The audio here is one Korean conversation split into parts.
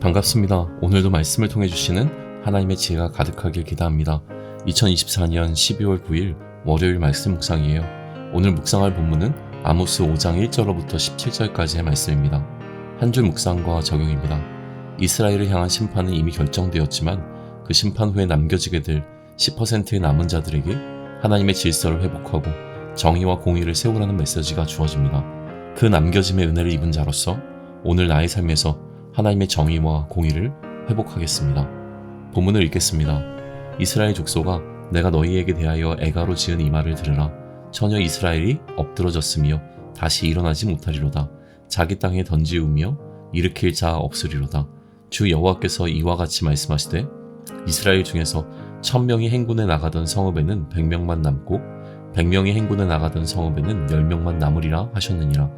반갑습니다. 오늘도 말씀을 통해 주시는 하나님의 지혜가 가득하길 기대합니다. 2024년 12월 9일 월요일 말씀 묵상이에요. 오늘 묵상할 본문은 아모스 5장 1절로부터 17절까지의 말씀입니다. 한 줄 묵상과 적용입니다. 이스라엘을 향한 심판은 이미 결정되었지만 그 심판 후에 남겨지게 될 10%의 남은 자들에게 하나님의 질서를 회복하고 정의와 공의를 세우라는 메시지가 주어집니다. 그 남겨짐의 은혜를 입은 자로서 오늘 나의 삶에서 하나님의 정의와 공의를 회복하겠습니다. 본문을 읽겠습니다. 이스라엘 족속아, 내가 너희에게 대하여 애가로 지은 이 말을 들으라. 처녀 이스라엘이 엎드러졌으며 다시 일어나지 못하리로다. 자기 땅에 던지우며 일으킬 자 없으리로다. 주 여호와께서 이와 같이 말씀하시되 이스라엘 중에서 1000명이 행군에 나가던 성읍에는 100명만 남고 100명이 행군에 나가던 성읍에는 10명만 남으리라 하셨느니라.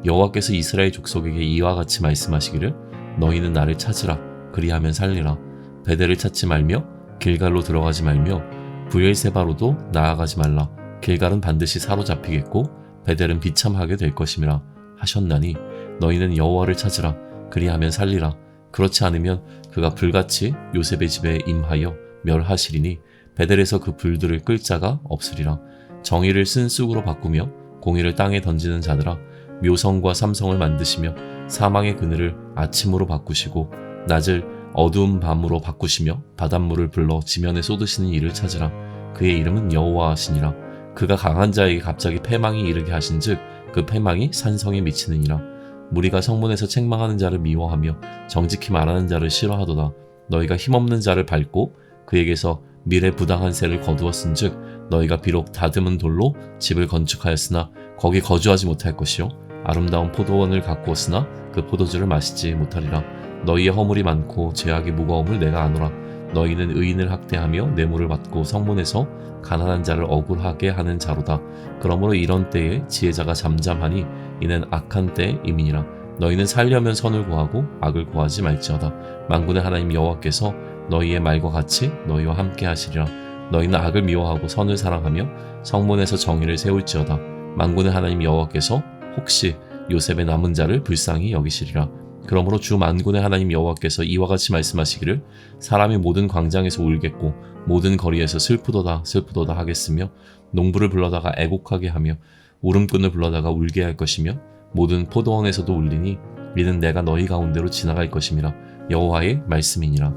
여호와께서 이스라엘 족속에게 이와 같이 말씀하시기를 너희는 나를 찾으라. 그리하면 살리라. 베델을 찾지 말며 길갈로 들어가지 말며 브엘세바로도 나아가지 말라. 길갈은 반드시 사로잡히겠고 베델은 비참하게 될 것임이라 하셨나니 너희는 여호와를 찾으라. 그리하면 살리라. 그렇지 않으면 그가 불같이 요셉의 집에 임하여 멸하시리니 베델에서 그 불들을 끌 자가 없으리라. 정의를 쓴 쑥으로 바꾸며 공의를 땅에 던지는 자들아, 묘성과 삼성을 만드시며 사망의 그늘을 아침으로 바꾸시고 낮을 어두운 밤으로 바꾸시며 바닷물을 불러 지면에 쏟으시는 이를 찾으라. 그의 이름은 여호와시니라. 그가 강한 자에게 갑자기 패망이 이르게 하신즉 그 패망이 산성에 미치느니라. 무리가 성문에서 책망하는 자를 미워하며 정직히 말하는 자를 싫어하도다. 너희가 힘없는 자를 밟고 그에게서 밀에 부당한 새를 거두었은즉 너희가 비록 다듬은 돌로 집을 건축하였으나 거기 거주하지 못할 것이요 아름다운 포도원을 가꾸었으나 그 포도주를 마시지 못하리라. 너희의 허물이 많고 죄악의 무거움을 내가 아노라. 너희는 의인을 학대하며 뇌물을 받고 성문에서 가난한 자를 억울하게 하는 자로다. 그러므로 이런 때에 지혜자가 잠잠하니 이는 악한 때임이니라. 너희는 살려면 선을 구하고 악을 구하지 말지어다. 만군의 하나님 여호와께서 너희의 말과 같이 너희와 함께 하시리라. 너희는 악을 미워하고 선을 사랑하며 성문에서 정의를 세울지어다. 만군의 하나님 여호와께서 혹시 요셉의 남은 자를 불쌍히 여기시리라. 그러므로 주 만군의 하나님 여호와께서 이와 같이 말씀하시기를 사람이 모든 광장에서 울겠고 모든 거리에서 슬프도다 슬프도다 하겠으며 농부를 불러다가 애곡하게 하며 울음꾼을 불러다가 울게 할 것이며 모든 포도원에서도 울리니 이는 내가 너희 가운데로 지나갈 것임이라. 여호와의 말씀이니라.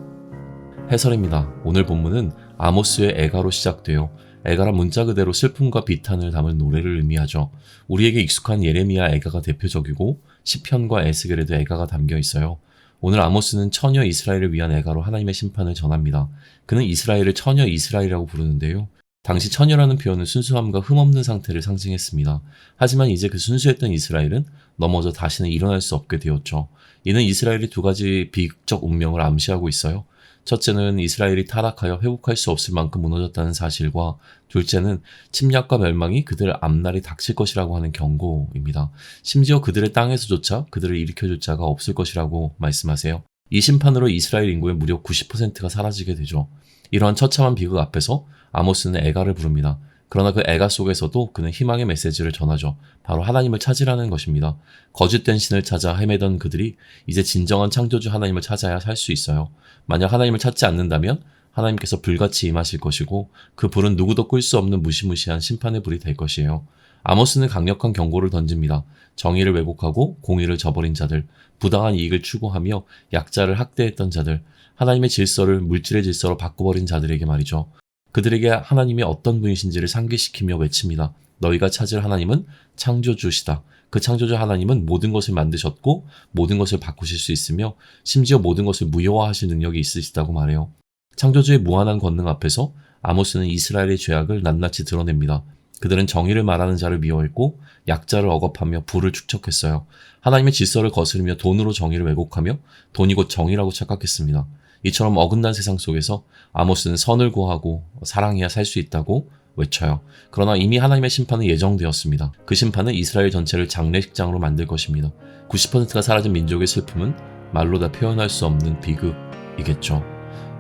해설입니다. 오늘 본문은 아모스의 애가로 시작되어 애가란 문자 그대로 슬픔과 비탄을 담은 노래를 의미하죠. 우리에게 익숙한 예레미야 애가가 대표적이고 시편과 에스겔에도 애가가 담겨 있어요. 오늘 아모스는 처녀 이스라엘을 위한 애가로 하나님의 심판을 전합니다. 그는 이스라엘을 처녀 이스라엘이라고 부르는데요. 당시 처녀라는 표현은 순수함과 흠없는 상태를 상징했습니다. 하지만 이제 그 순수했던 이스라엘은 넘어져 다시는 일어날 수 없게 되었죠. 이는 이스라엘이 두 가지 비극적 운명을 암시하고 있어요. 첫째는 이스라엘이 타락하여 회복할 수 없을 만큼 무너졌다는 사실과 둘째는 침략과 멸망이 그들의 앞날이 닥칠 것이라고 하는 경고입니다. 심지어 그들의 땅에서조차 그들을 일으켜줄 자가 없을 것이라고 말씀하세요. 이 심판으로 이스라엘 인구의 무려 90%가 사라지게 되죠. 이러한 처참한 비극 앞에서 아모스는 애가를 부릅니다. 그러나 그 애가 속에서도 그는 희망의 메시지를 전하죠. 바로 하나님을 찾으라는 것입니다. 거짓된 신을 찾아 헤매던 그들이 이제 진정한 창조주 하나님을 찾아야 살 수 있어요. 만약 하나님을 찾지 않는다면 하나님께서 불같이 임하실 것이고 그 불은 누구도 끌 수 없는 무시무시한 심판의 불이 될 것이에요. 아모스는 강력한 경고를 던집니다. 정의를 왜곡하고 공의를 저버린 자들, 부당한 이익을 추구하며 약자를 학대했던 자들, 하나님의 질서를 물질의 질서로 바꿔버린 자들에게 말이죠. 그들에게 하나님이 어떤 분이신지를 상기시키며 외칩니다. 너희가 찾을 하나님은 창조주시다. 그 창조주 하나님은 모든 것을 만드셨고 모든 것을 바꾸실 수 있으며 심지어 모든 것을 무효화하실 능력이 있으시다고 말해요. 창조주의 무한한 권능 앞에서 아모스는 이스라엘의 죄악을 낱낱이 드러냅니다. 그들은 정의를 말하는 자를 미워했고 약자를 억압하며 부를 축적했어요. 하나님의 질서를 거스르며 돈으로 정의를 왜곡하며 돈이 곧 정의라고 착각했습니다. 이처럼 어긋난 세상 속에서 아모스는 선을 구하고 사랑해야 살 수 있다고 외쳐요. 그러나 이미 하나님의 심판은 예정되었습니다. 그 심판은 이스라엘 전체를 장례식장으로 만들 것입니다. 90%가 사라진 민족의 슬픔은 말로 다 표현할 수 없는 비극이겠죠.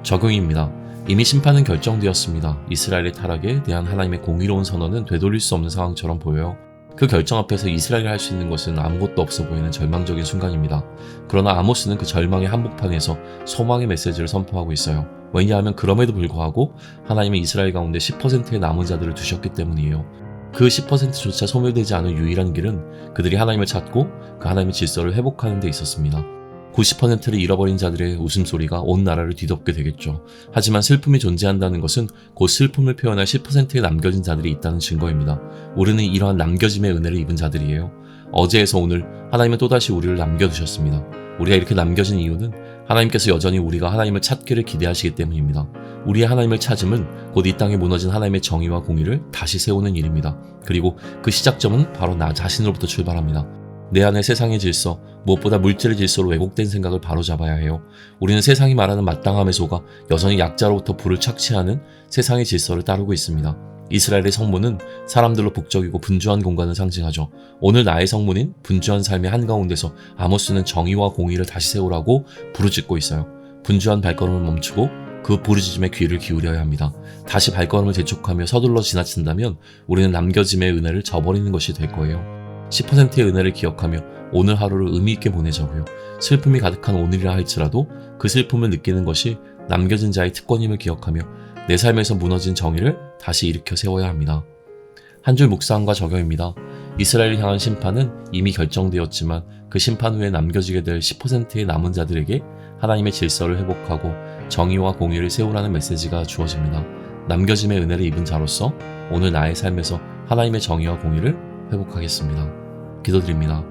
적용입니다. 이미 심판은 결정되었습니다. 이스라엘의 타락에 대한 하나님의 공의로운 선언은 되돌릴 수 없는 상황처럼 보여요. 그 결정 앞에서 이스라엘이 할 수 있는 것은 아무것도 없어 보이는 절망적인 순간입니다. 그러나 아모스는 그 절망의 한복판에서 소망의 메시지를 선포하고 있어요. 왜냐하면 그럼에도 불구하고 하나님은 이스라엘 가운데 10%의 남은 자들을 두셨기 때문이에요. 그 10%조차 소멸되지 않은 유일한 길은 그들이 하나님을 찾고 그 하나님의 질서를 회복하는 데 있었습니다. 90%를 잃어버린 자들의 웃음소리가 온 나라를 뒤덮게 되겠죠. 하지만 슬픔이 존재한다는 것은 곧 슬픔을 표현할 10%의 남겨진 자들이 있다는 증거입니다. 우리는 이러한 남겨짐의 은혜를 입은 자들이에요. 어제에서 오늘 하나님은 또다시 우리를 남겨두셨습니다. 우리가 이렇게 남겨진 이유는 하나님께서 여전히 우리가 하나님을 찾기를 기대하시기 때문입니다. 우리의 하나님을 찾음은 곧 이 땅에 무너진 하나님의 정의와 공의를 다시 세우는 일입니다. 그리고 그 시작점은 바로 나 자신으로부터 출발합니다. 내 안의 세상의 질서, 무엇보다 물질의 질서로 왜곡된 생각을 바로잡아야 해요. 우리는 세상이 말하는 마땅함에 속아 여전히 약자로부터 불을 착취하는 세상의 질서를 따르고 있습니다. 이스라엘의 성문은 사람들로 북적이고 분주한 공간을 상징하죠. 오늘 나의 성문인 분주한 삶의 한가운데서 아모스는 정의와 공의를 다시 세우라고 부르짖고 있어요. 분주한 발걸음을 멈추고 그 부르짖음에 귀를 기울여야 합니다. 다시 발걸음을 재촉하며 서둘러 지나친다면 우리는 남겨짐의 은혜를 저버리는 것이 될 거예요. 10%의 은혜를 기억하며 오늘 하루를 의미있게 보내자고요. 슬픔이 가득한 오늘이라 할지라도 그 슬픔을 느끼는 것이 남겨진 자의 특권임을 기억하며 내 삶에서 무너진 정의를 다시 일으켜 세워야 합니다. 한 줄 묵상과 적용입니다. 이스라엘을 향한 심판은 이미 결정되었지만 그 심판 후에 남겨지게 될 10%의 남은 자들에게 하나님의 질서를 회복하고 정의와 공의를 세우라는 메시지가 주어집니다. 남겨짐의 은혜를 입은 자로서 오늘 나의 삶에서 하나님의 정의와 공의를 회복하겠습니다. 기도드립니다.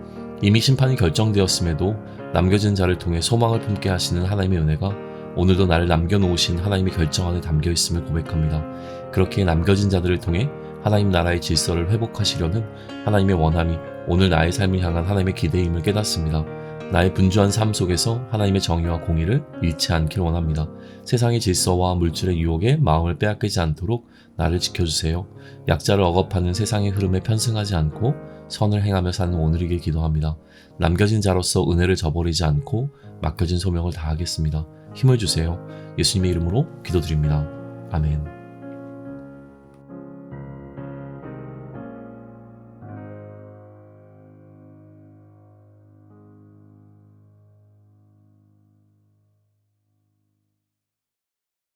이미 심판이 결정되었음에도 남겨진 자를 통해 소망을 품게 하시는 하나님의 은혜가 오늘도 나를 남겨놓으신 하나님의 결정 안에 담겨있음을 고백합니다. 그렇게 남겨진 자들을 통해 하나님 나라의 질서를 회복하시려는 하나님의 원함이 오늘 나의 삶을 향한 하나님의 기대임을 깨닫습니다. 나의 분주한 삶 속에서 하나님의 정의와 공의를 잃지 않기를 원합니다. 세상의 질서와 물질의 유혹에 마음을 빼앗기지 않도록 나를 지켜주세요. 약자를 억압하는 세상의 흐름에 편승하지 않고 선을 행하며 사는 오늘이길 기도합니다. 남겨진 자로서 은혜를 저버리지 않고 맡겨진 소명을 다하겠습니다. 힘을 주세요. 예수님의 이름으로 기도드립니다. 아멘.